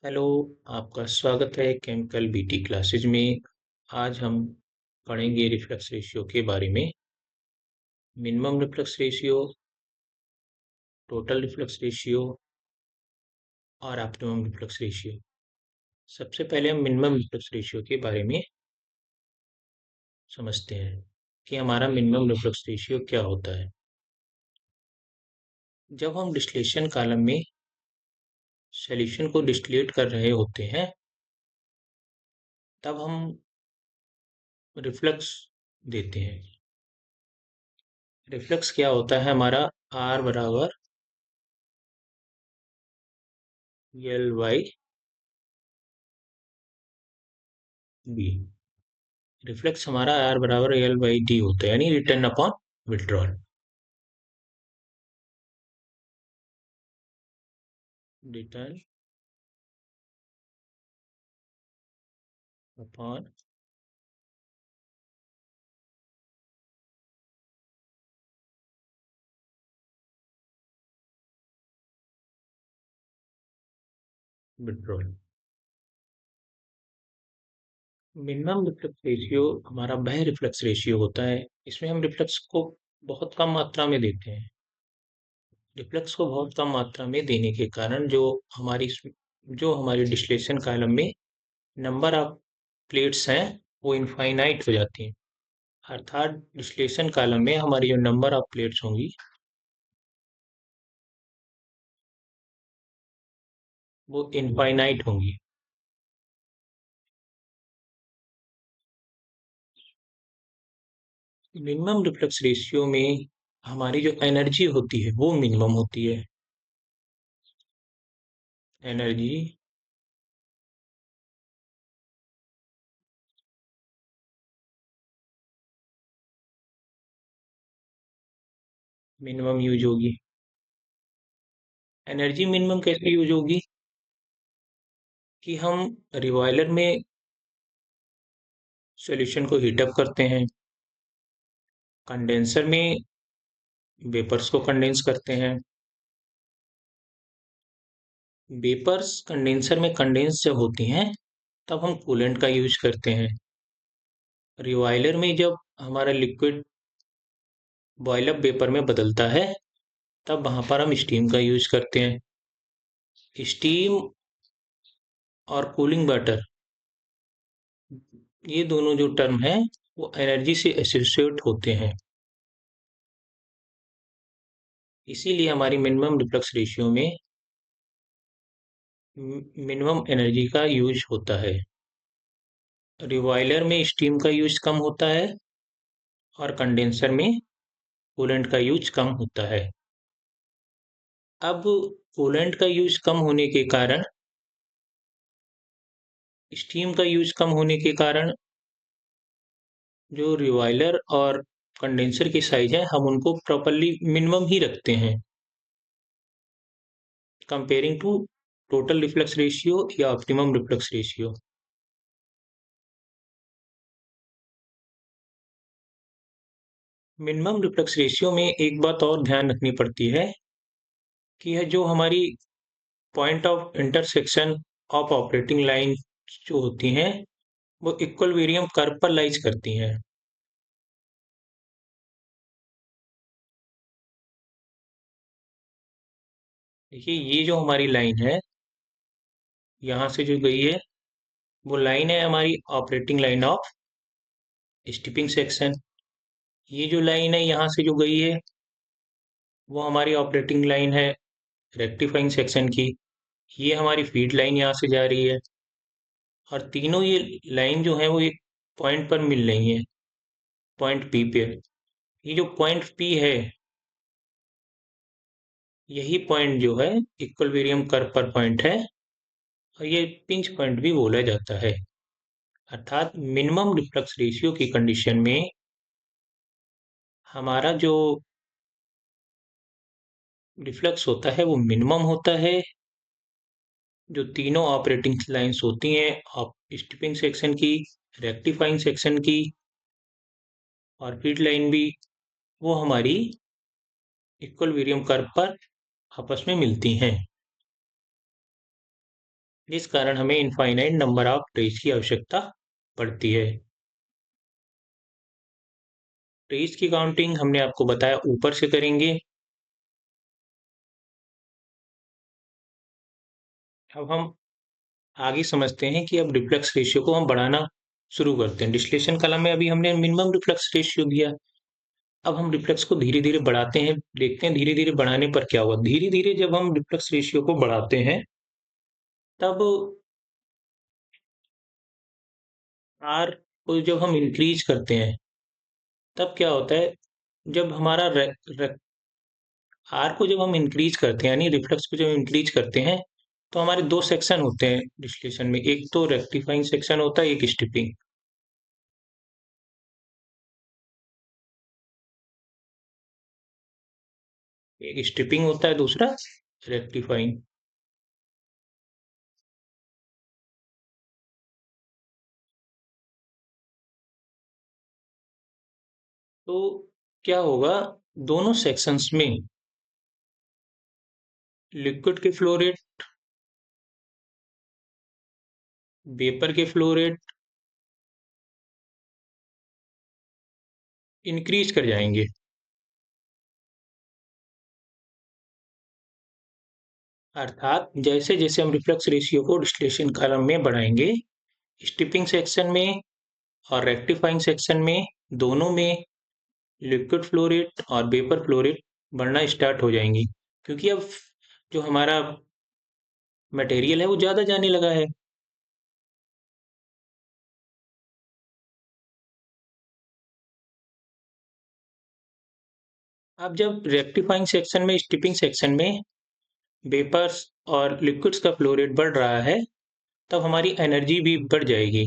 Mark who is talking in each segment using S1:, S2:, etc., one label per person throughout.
S1: Hello. आपका स्वागत है केमिकल बीटी क्लासेज में। आज हम पढ़ेंगे रिफ्लक्स रेशियो के बारे में। Minimum reflux ratio, total reflux ratio और ऑप्टिमम रिफ्लक्स रेशियो। सबसे पहले हम मिनिमम रिफ्लक्स रेशियो के बारे में समझते हैं कि हमारा मिनिमम रिफ्लक्स रेशियो क्या होता है। जब हम डिस्टिलेशन कॉलम में सॉल्यूशन को डिस्टिलेट कर रहे होते हैं, तब हम रिफ्लक्स देते हैं। रिफ्लक्स क्या होता है हमारा? R बराबर एल बाई बी। रिफ्लेक्स हमारा आर बराबर एल बाई डी होता है, यानी return upon withdrawal. Return upon withdrawal. Minimum reflex ratio हमारा वह रिफ्लेक्स रेशियो होता है, इसमें हम रिफ्लेक्स को बहुत कम मात्रा में देते हैं। रिफ्लेक्स को बहुत कम मात्रा में देने के कारण जो हमारी डिस्टिलेशन कॉलम में नंबर ऑफ प्लेट्स हैं वो इनफाइनाइट हो जाती हैं। अर्थात डिस्टिलेशन कॉलम में हमारी जो नंबर ऑफ प्लेट्स होंगी वो इनफाइनाइट होंगी। मिनिमम रिफ्लेक्स रेशियो में हमारी जो एनर्जी होती है वो मिनिमम होती है। एनर्जी मिनिमम यूज होगी। एनर्जी मिनिमम कैसे यूज होगी? कि हम रिबॉयलर में सॉल्यूशन को हीट अप करते हैं, कंडेंसर में वेपर्स को कंडेंस करते हैं। वेपर्स कंडेंसर में कंडेंस जब होती हैं तब हम कूलेंट का यूज करते हैं। रिबॉयलर में जब हमारा लिक्विड बॉयल अप वेपर में बदलता है तब वहां पर हम स्टीम का यूज करते हैं। स्टीम और कूलिंग वाटर, ये दोनों जो टर्म हैं वो एनर्जी से एसोसिएट होते हैं। इसीलिए हमारी मिनिमम रिफ्लक्स रेशियो में मिनिमम एनर्जी का यूज होता है। रिबॉयलर में स्टीम का यूज कम होता है और कंडेंसर में कूलेंट का यूज कम होता है। अब कूलेंट का यूज कम होने के कारण, स्टीम का यूज कम होने के कारण जो रिबॉयलर और कंडेंसर की साइज है हम उनको प्रॉपरली मिनिमम ही रखते हैं, comparing to total reflux ratio या optimum reflux ratio. Minimum reflux ratio में एक बात और ध्यान रखनी पड़ती है कि यह जो हमारी point of intersection of operating line जो होती हैं वो इक्विलिब्रियम कर्व पर लाइज करती हैं। देखिए, ये जो हमारी लाइन है यहाँ से जो गई है वो लाइन है हमारी ऑपरेटिंग लाइन ऑफ स्टिपिंग सेक्शन। ये जो लाइन है यहाँ से जो गई है वो हमारी ऑपरेटिंग लाइन है रेक्टिफाइंग सेक्शन की। ये हमारी फीड लाइन यहाँ से जा रही है और तीनों ये लाइन जो है वो एक पॉइंट पर मिल रही है, पॉइंट पी पे। ये जो पॉइंट पी है यही पॉइंट जो है इक्विलिब्रियम कर्व पर पॉइंट है और ये पिंच पॉइंट भी बोला जाता है। अर्थात मिनिमम रिफ्लक्स रेशियो की कंडीशन में हमारा जो रिफ्लक्स होता है वो मिनिमम होता है। जो तीनों ऑपरेटिंग लाइंस होती हैं, आप स्टिपिंग सेक्शन की, रेक्टिफाइंग सेक्शन की और फीड लाइन भी, वो हमारी इक्विलिब्रियम कर्व पर आपस में मिलती हैं। जिस कारण हमें इनफाइनाइट नंबर ऑफ ट्रेस की आवश्यकता पड़ती है। ट्रेस की काउंटिंग हमने आपको बताया ऊपर से करेंगे। अब हम आगे समझते हैं कि अब रिफ्लक्स रेशियो को हम बढ़ाना शुरू करते हैं। डिस्टिलेशन कालम में अभी हमने मिनिमम रिफ्लक्स रेशियो दिया। अब हम रिफ्लक्स को धीरे धीरे बढ़ाते हैं, देखते हैं धीरे धीरे बढ़ाने पर क्या हुआ। धीरे धीरे जब हम रिफ्लक्स रेशियो को बढ़ाते हैं तब आर को जब हम इंक्रीज करते हैं तब क्या होता है, जब हमारा आर को जब हम इंक्रीज करते हैं यानी रिफ्लक्स को जब इंक्रीज करते हैं तो हमारे दो सेक्शन होते हैं डिस्टिलेशन में, एक तो रेक्टिफाइंग सेक्शन होता है, एक स्टिपिंग। एक स्टिपिंग होता है, दूसरा रेक्टिफाइंग। तो क्या होगा, दोनों सेक्शंस में लिक्विड के फ्लो रेट, वेपर के फ्लो रेट इंक्रीज कर जाएंगे। अर्थात जैसे जैसे हम रिफ्लक्स रेशियो को डिस्टिलेशन कॉलम में बढ़ाएंगे, स्टिपिंग सेक्शन में और रेक्टिफाइंग सेक्शन में दोनों में लिक्विड फ्लो रेट और वेपर फ्लो रेट बढ़ना स्टार्ट हो जाएंगी, क्योंकि अब जो हमारा मटेरियल है वो ज़्यादा जाने लगा है। अब जब रेक्टिफाइंग सेक्शन में, स्टिपिंग सेक्शन में वेपर्स और लिक्विड्स का फ्लो रेट बढ़ रहा है तब हमारी एनर्जी भी बढ़ जाएगी।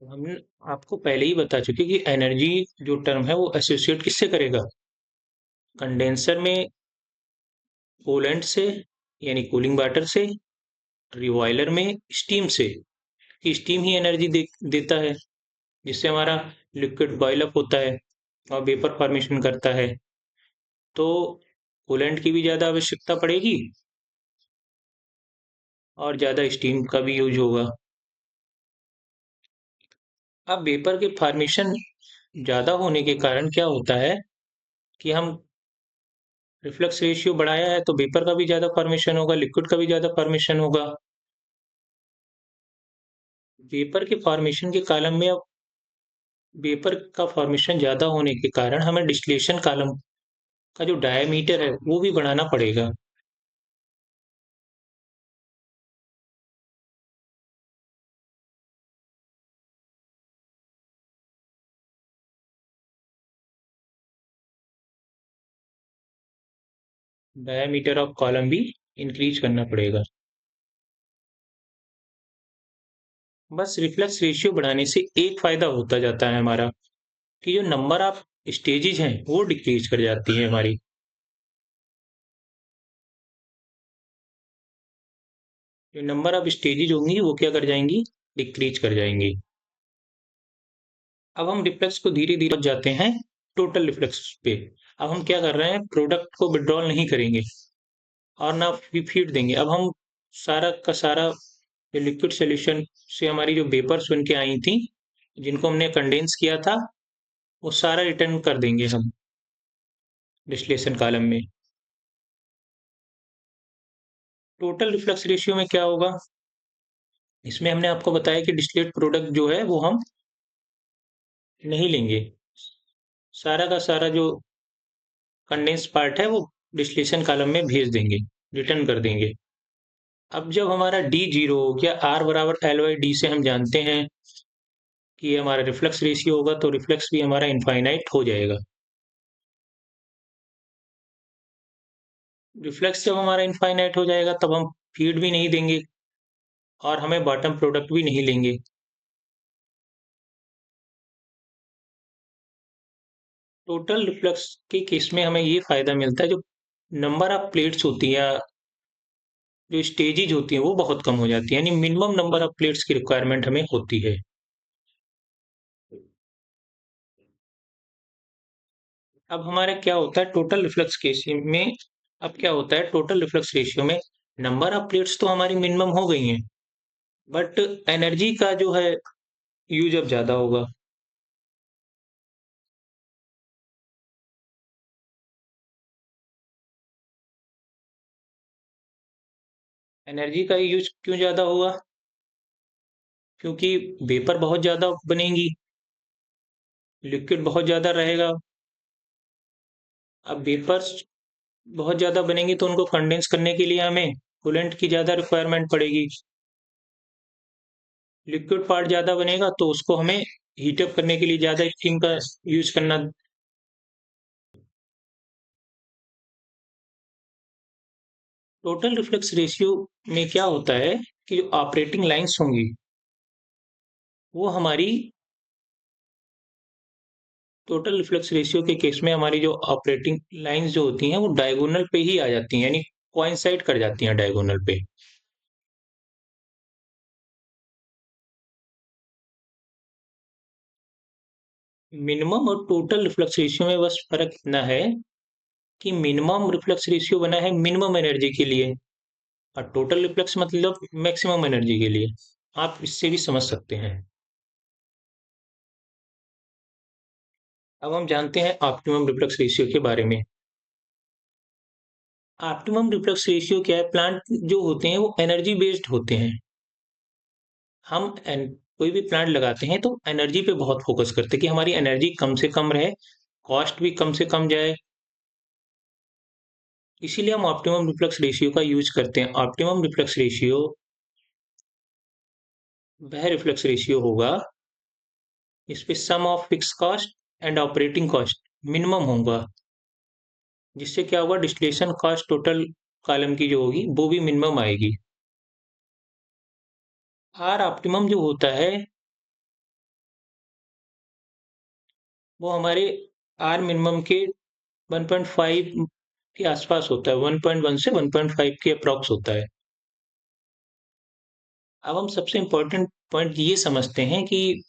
S1: तो हम आपको पहले ही बता चुके कि एनर्जी जो टर्म है वो एसोसिएट किससे करेगा, कंडेंसर में कूलेंट से यानी कूलिंग वाटर से, रिवॉयलर में स्टीम से, कि स्टीम ही एनर्जी देता है जिससे हमारा लिक्विड बॉयल अप होता है और वेपर फॉर्मेशन करता है। तो कूलेंट की भी ज़्यादा आवश्यकता पड़ेगी और ज़्यादा स्टीम का भी यूज होगा। अब वेपर के फॉर्मेशन ज़्यादा होने के कारण क्या होता है कि हम रिफ्लक्स रेशियो बढ़ाया है तो वेपर का भी ज़्यादा फॉर्मेशन होगा, लिक्विड का भी ज़्यादा फॉर्मेशन होगा। वेपर के फॉर्मेशन के कॉलम में अब वेपर का फॉर्मेशन ज़्यादा होने के कारण हमें डिस्टिलेशन कॉलम का जो डायमीटर है वो भी बढ़ाना पड़ेगा। डायमीटर ऑफ कॉलम भी इंक्रीज करना पड़ेगा। बस रिफ्लक्स रेशियो बढ़ाने से एक फायदा होता जाता है हमारा, कि जो नंबर ऑफ स्टेजेज हैं वो डिक्रीज कर जाती है हमारी। जो नंबर ऑफ स्टेजेज होंगी वो क्या कर जाएंगी, डिक्रीज कर जाएंगी। अब हम रिफ्लक्स को धीरे धीरे जाते हैं टोटल रिफ्लक्स पे। अब हम क्या कर रहे हैं, प्रोडक्ट को विड्रॉल नहीं करेंगे और ना फीड देंगे। अब हम सारा का सारा जो लिक्विड सोल्यूशन से हमारी जो वेपर्स बन के आई थी जिनको हमने कंडेंस किया था वो सारा रिटर्न कर देंगे हम डिस्टिलेशन कॉलम में। टोटल रिफ्लक्स रेशियो में क्या होगा, इसमें हमने आपको बताया कि डिस्टिलेट प्रोडक्ट जो है वो हम नहीं लेंगे, सारा का सारा जो कंडेंस पार्ट है वो डिस्टिलेशन कॉलम में भेज देंगे, रिटर्न कर देंगे। अब जब हमारा डी जीरो हो गया, आर बराबर एल बाई डी से हम जानते हैं कि ये हमारा रिफ्लक्स रेशियो होगा, तो रिफ्लक्स भी हमारा इनफाइनाइट हो जाएगा। रिफ्लक्स जब हमारा इनफाइनाइट हो जाएगा तब हम फीड भी नहीं देंगे और हमें बॉटम प्रोडक्ट भी नहीं लेंगे। टोटल रिफ्लक्स के केस में हमें ये फायदा मिलता है, जो नंबर ऑफ प्लेट्स होती है, जो स्टेजेज होती हैं वो बहुत कम हो जाती है, यानी मिनिमम नंबर ऑफ प्लेट्स की रिक्वायरमेंट हमें होती है। अब हमारा क्या होता है टोटल रिफ्लक्स केशियो में। अब क्या होता है टोटल रिफ्लक्स रेशियो में, नंबर ऑफ प्लेट्स तो हमारी मिनिमम हो गई हैं, बट एनर्जी का जो है यूज अब ज्यादा होगा। एनर्जी का यूज क्यों ज्यादा होगा? क्योंकि वेपर बहुत ज्यादा बनेंगी, लिक्विड बहुत ज्यादा रहेगा। अब वेपर्स बहुत ज्यादा बनेंगी तो उनको कंडेंस करने के लिए हमें कूलेंट की ज्यादा रिक्वायरमेंट पड़ेगी। लिक्विड पार्ट ज्यादा बनेगा तो उसको हमें हीटअप करने के लिए ज्यादा स्टीम का यूज करना। टोटल रिफ्लेक्स रेशियो में क्या होता है कि जो ऑपरेटिंग लाइंस होंगी वो हमारी, टोटल रिफ्लेक्स रेशियो के केस में हमारी जो ऑपरेटिंग लाइंस जो होती हैं वो डायगोनल पे ही आ जाती हैं, यानी कोइंसाइड कर जाती हैं डायगोनल पे। मिनिमम और टोटल रिफ्लेक्स रेशियो में बस फर्क इतना है कि मिनिमम रिफ्लेक्स रेशियो बना है मिनिमम एनर्जी के लिए, और टोटल रिफ्लेक्स मतलब मैक्सिमम एनर्जी के लिए। आप इससे भी समझ सकते हैं। अब हम जानते हैं ऑप्टिमम रिफ्लेक्स रेशियो के बारे में। ऑप्टिमम रिफ्लेक्स रेशियो क्या है? प्लांट जो होते हैं वो एनर्जी बेस्ड होते हैं। कोई भी प्लांट लगाते हैं तो एनर्जी पे बहुत फोकस करते हैं कि हमारी एनर्जी कम से कम रहे, कॉस्ट भी कम से कम जाए। इसीलिए हम ऑप्टिमम रिफ्लेक्स रेशियो का यूज करते हैं। ऑप्टिमम रिफ्लेक्स रेशियो वह रिफ्लेक्स रेशियो होगा इस पे sum of fix cost and operating cost minimum होगा, जिससे क्या होगा डिस्टिलेशन कॉस्ट टोटल कॉलम की जो होगी वो भी मिनिमम आएगी। आर ऑप्टिमम जो होता है वो हमारे आर मिनिमम के 1.5 के आसपास होता है, 1.1 से 1.5 के अप्रॉक्स होता है। अब हम सबसे इम्पोर्टेंट पॉइंट ये समझते हैं कि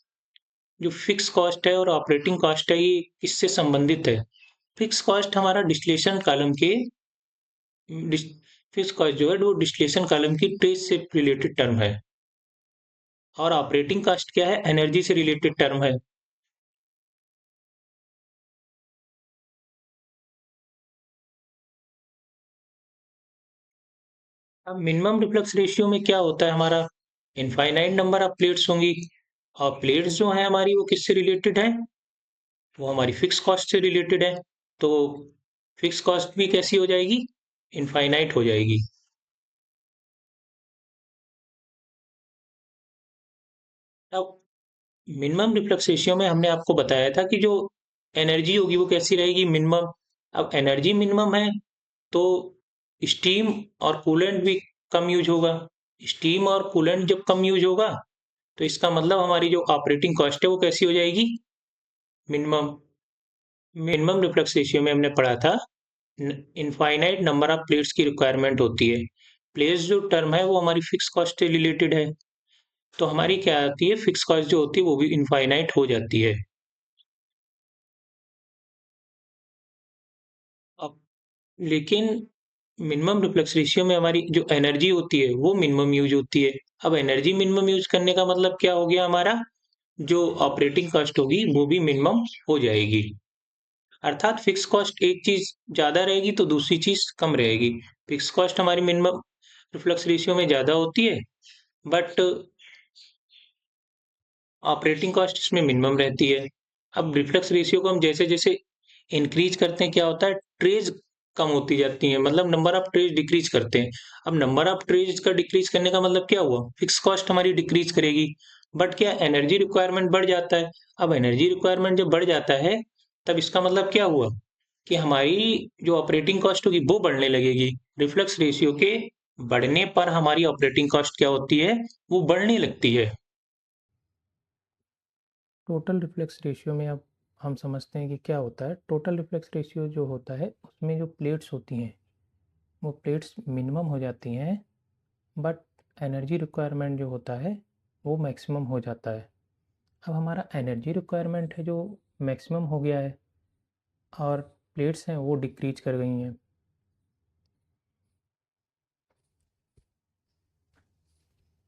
S1: जो फिक्स कॉस्ट है और ऑपरेटिंग कॉस्ट है ये किससे संबंधित है। फिक्स कॉस्ट हमारा डिस्टिलेशन कॉलम के, फिक्स कॉस्ट जो है वो डिस्टिलेशन कॉलम की ट्रेस से रिलेटेड टर्म है, और ऑपरेटिंग कॉस्ट क्या है? एनर्जी से रिलेटेड टर्म है। अब मिनिमम रिफ्लक्स रेशियो में क्या होता है हमारा, इनफाइनाइट नंबर ऑफ प्लेट्स होंगी, और प्लेट्स जो है हमारी वो किससे रिलेटेड है? वो हमारी फिक्स कॉस्ट से रिलेटेड है। तो फिक्स कॉस्ट भी कैसी हो जाएगी? इनफाइनाइट हो जाएगी। अब मिनिमम रिफ्लक्स रेशियो में हमने आपको बताया था कि जो एनर्जी होगी वो कैसी रहेगी? मिनिमम। अब एनर्जी मिनिमम है तो स्टीम और कूलेंट भी कम यूज होगा। स्टीम और कूलेंट जब कम यूज होगा तो इसका मतलब हमारी जो ऑपरेटिंग कॉस्ट है वो कैसी हो जाएगी? मिनिमम। मिनिमम रिफ्लक्स रेशियो में हमने पढ़ा था इनफाइनाइट नंबर ऑफ प्लेट्स की रिक्वायरमेंट होती है। प्लेट्स जो टर्म है वो हमारी फिक्स कॉस्ट से रिलेटेड है, तो हमारी क्या आती है फिक्स कॉस्ट जो होती है वो भी इनफाइनाइट हो जाती है। अब लेकिन मिनिमम रिफ्लेक्स रेशियो में हमारी जो एनर्जी होती है वो मिनिमम यूज होती है। अब एनर्जी मिनिमम यूज करने का मतलब क्या हो गया हमारा, जो ऑपरेटिंग कॉस्ट होगी वो भी मिनिमम हो जाएगी। अर्थात फिक्स कॉस्ट एक चीज ज्यादा रहेगी तो दूसरी चीज कम रहेगी। फिक्स कॉस्ट हमारी मिनिमम रिफ्लेक्स रेशियो में ज्यादा होती है, बट ऑपरेटिंग कॉस्ट इसमें मिनिमम रहती है। अब रिफ्लेक्स रेशियो को हम जैसे जैसे इंक्रीज करते हैं क्या होता है, ट्रेज कम होती जाती है, मतलब नंबर ऑफ ट्रेज डिक्रीज करते हैं। अब नंबर ऑफ ट्रेज का डिक्रीज करने का मतलब क्या हुआ, फिक्स कॉस्ट हमारी डिक्रीज करेगी, बट क्या एनर्जी रिक्वायरमेंट बढ़ जाता है। अब एनर्जी रिक्वायरमेंट जब बढ़ जाता है तब इसका मतलब क्या हुआ कि हमारी जो ऑपरेटिंग कॉस्ट होगी वो बढ़ने लगेगी। रिफ्लेक्स रेशियो के बढ़ने पर हमारी ऑपरेटिंग कॉस्ट क्या होती है, वो बढ़ने लगती है।
S2: टोटल रिफ्लेक्स रेशियो में अब हम समझते हैं कि क्या होता है। टोटल रिफ्लेक्स रेशियो जो होता है उसमें जो प्लेट्स होती हैं वो प्लेट्स मिनिमम हो जाती हैं, बट एनर्जी रिक्वायरमेंट जो होता है वो मैक्सिमम हो जाता है। अब हमारा एनर्जी रिक्वायरमेंट है जो मैक्सिमम हो गया है। और प्लेट्स हैं वो डिक्रीज कर गई हैं।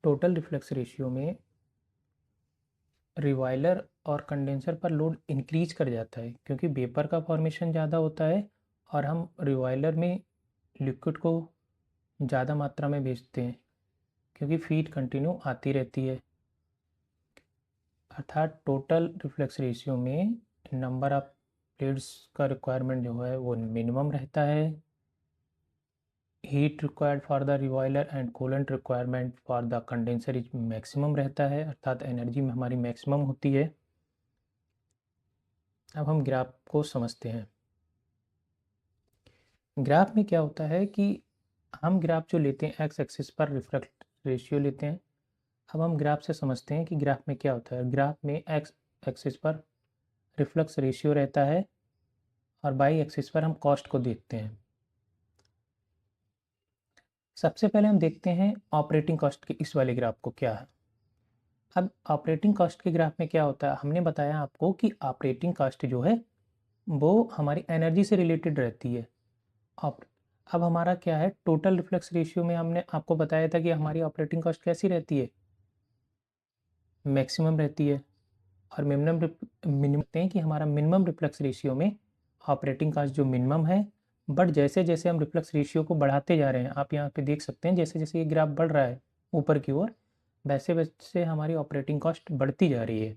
S2: टोटल रिफ्लेक्स रेशियो में रिवाइलर और कंडेंसर पर लोड इंक्रीज कर जाता है क्योंकि वेपर का फॉर्मेशन ज़्यादा होता है और हम रिवाइलर में लिक्विड को ज़्यादा मात्रा में भेजते हैं क्योंकि फीड कंटिन्यू आती रहती है। अर्थात टोटल रिफ्लेक्स रेशियो में नंबर ऑफ प्लेट्स का रिक्वायरमेंट जो है वो मिनिमम रहता है। हीट रिक्वायर्ड फॉर द रिवाइलर and coolant requirement for the condenser is maximum रहता है, अर्थात एनर्जी में हमारी मैक्सिमम होती है। अब हम ग्राफ को समझते हैं। ग्राफ में क्या होता है कि हम ग्राफ जो लेते हैं एक्स एक्सिस पर रिफ्लेक्ट रेशियो लेते हैं। अब हम ग्राफ से समझते हैं कि ग्राफ में क्या होता है। ग्राफ में एक्स एक्सिस पर रिफ्लेक्स रेशियो रहता है और वाई एक्सिस पर हम कॉस्ट को देखते हैं। सबसे पहले हम देखते हैं ऑपरेटिंग कॉस्ट के इस वाले ग्राफ को क्या है। अब ऑपरेटिंग कॉस्ट के ग्राफ में क्या होता है, हमने बताया आपको कि ऑपरेटिंग कॉस्ट जो है वो हमारी एनर्जी से रिलेटेड रहती है। अब अब हमारा क्या है, टोटल रिफ्लेक्स रेशियो में हमने आपको बताया था कि हमारी ऑपरेटिंग कॉस्ट कैसी रहती है, मैक्सिमम रहती है। और मिनिमम हैं कि हमारा मिनिमम रिफ्लेक्स रेशियो में ऑपरेटिंग कॉस्ट जो मिनिमम है, बट जैसे जैसे हम रिफ्लेक्स रेशियो को बढ़ाते जा रहे हैं, आप यहाँ पे देख सकते हैं जैसे जैसे ये ग्राफ बढ़ रहा है ऊपर की ओर, वैसे वैसे हमारी ऑपरेटिंग कॉस्ट बढ़ती जा रही है।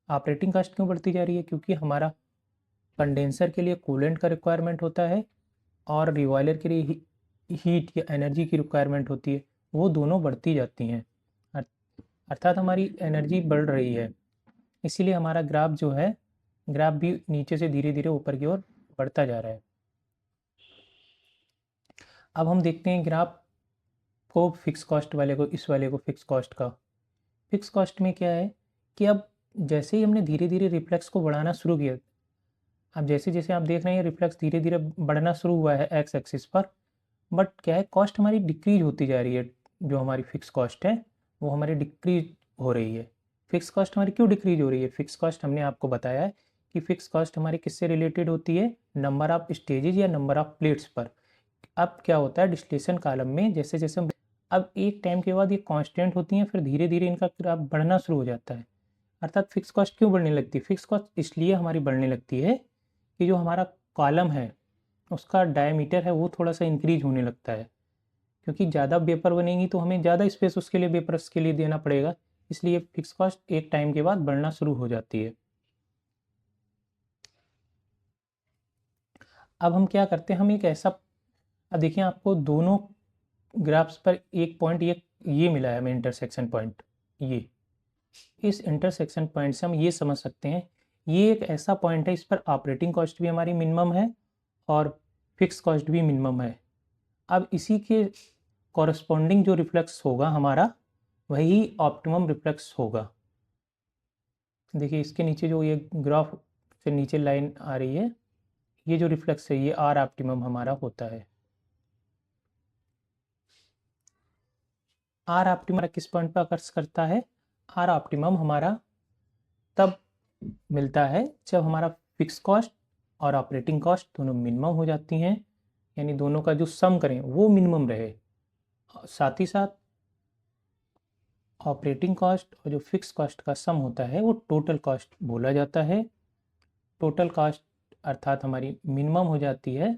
S2: ऑपरेटिंग कॉस्ट क्यों बढ़ती जा रही है, क्योंकि हमारा कंडेंसर के लिए कूलेंट का रिक्वायरमेंट होता है और रिवाइलर के लिए हीट या एनर्जी की रिक्वायरमेंट होती है, वो दोनों बढ़ती जाती हैं। अर्थात हमारी एनर्जी बढ़ रही है, इसीलिए हमारा ग्राफ जो है, ग्राफ भी नीचे से धीरे धीरे ऊपर की ओर बढ़ता जा रहा है। अब हम देखते हैं ग्राफ को फिक्स कॉस्ट वाले को, इस वाले को फिक्स कॉस्ट का। फिक्स कॉस्ट में क्या है कि अब जैसे ही हमने धीरे धीरे रिफ्लेक्स को बढ़ाना शुरू किया, अब जैसे जैसे आप देख रहे हैं रिफ्लेक्स धीरे धीरे बढ़ना शुरू हुआ है एक्स एक्सिस पर, बट क्या है, कॉस्ट हमारी डिक्रीज होती जा रही है। जो हमारी फिक्स कॉस्ट है वो हमारी डिक्रीज हो रही है। फिक्स कॉस्ट हमारी क्यों डिक्रीज हो रही है, फिक्स कॉस्ट हमने आपको बताया है कि फिक्स कॉस्ट हमारी किससे रिलेटेड होती है, नंबर ऑफ स्टेजेज या नंबर ऑफ प्लेट्स पर। अब क्या होता है डिस्टिलेशन कॉलम में, जैसे जैसे हम, अब एक टाइम के बाद ये कांस्टेंट होती हैं, फिर धीरे धीरे इनका ग्राफ बढ़ना शुरू हो जाता है। अर्थात फिक्स कॉस्ट क्यों बढ़ने लगती है, फिक्स कॉस्ट इसलिए हमारी बढ़ने लगती है कि जो हमारा कॉलम है उसका डायमीटर है वो थोड़ा सा इंक्रीज होने लगता है, क्योंकि ज़्यादा पेपर बनेंगी तो हमें ज़्यादा स्पेस उसके लिए पेपर्स के लिए देना पड़ेगा, इसलिए फिक्स कॉस्ट एक टाइम के बाद बढ़ना शुरू हो जाती है। अब हम क्या करते हैं, हम एक ऐसा, अब देखिए आपको दोनों ग्राफ्स पर एक पॉइंट ये मिला है हमें इंटरसेक्शन पॉइंट। ये इस इंटरसेक्शन पॉइंट से हम ये समझ सकते हैं ये एक ऐसा पॉइंट है, इस पर ऑपरेटिंग कॉस्ट भी हमारी मिनिमम है और फिक्स कॉस्ट भी मिनिमम है। अब इसी के कॉरस्पॉन्डिंग जो रिफ्लेक्स होगा हमारा, वही ऑप्टिमम रिफ्लेक्स होगा। देखिए इसके नीचे जो ये ग्राफ से नीचे लाइन आ रही है, ये जो रिफ्लेक्स है ये आर ऑप्टिमम हमारा होता है। आर ऑप्टिमम किस पॉइंट पर आकर्ष करता है, आर ऑप्टिमम हमारा तब मिलता है जब हमारा फिक्स कॉस्ट और ऑपरेटिंग कॉस्ट दोनों मिनिमम हो जाती हैं, यानी दोनों का जो सम करें वो मिनिमम रहे। साथ ही साथ ऑपरेटिंग कॉस्ट और जो फिक्स कॉस्ट का सम होता है वो टोटल कॉस्ट बोला जाता है। टोटल कॉस्ट अर्थात हमारी मिनिमम हो जाती है,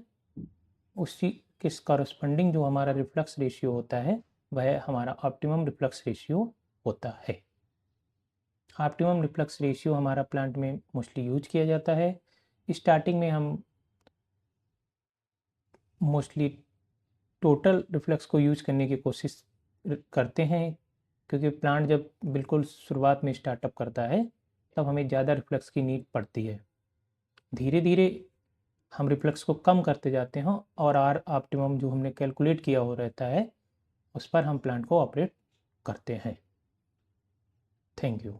S2: उसी के कॉरस्पॉन्डिंग जो हमारा रिफ्लेक्स रेशियो होता है वह हमारा ऑप्टिमम रिफ्लेक्स रेशियो होता है। ऑप्टिमम रिफ्लेक्स रेशियो हमारा प्लांट में मोस्टली यूज किया जाता है। स्टार्टिंग में हम मोस्टली टोटल रिफ्लेक्स को यूज करने की कोशिश करते हैं, क्योंकि प्लांट जब बिल्कुल शुरुआत में स्टार्टअप करता है तब हमें ज़्यादा रिफ्लेक्स की नीड पड़ती है। धीरे धीरे हम रिफ्लेक्स को कम करते जाते हैं और आर ऑप्टिमम जो हमने कैलकुलेट किया हो रहता है उस पर हम प्लांट को ऑपरेट करते हैं। Thank you.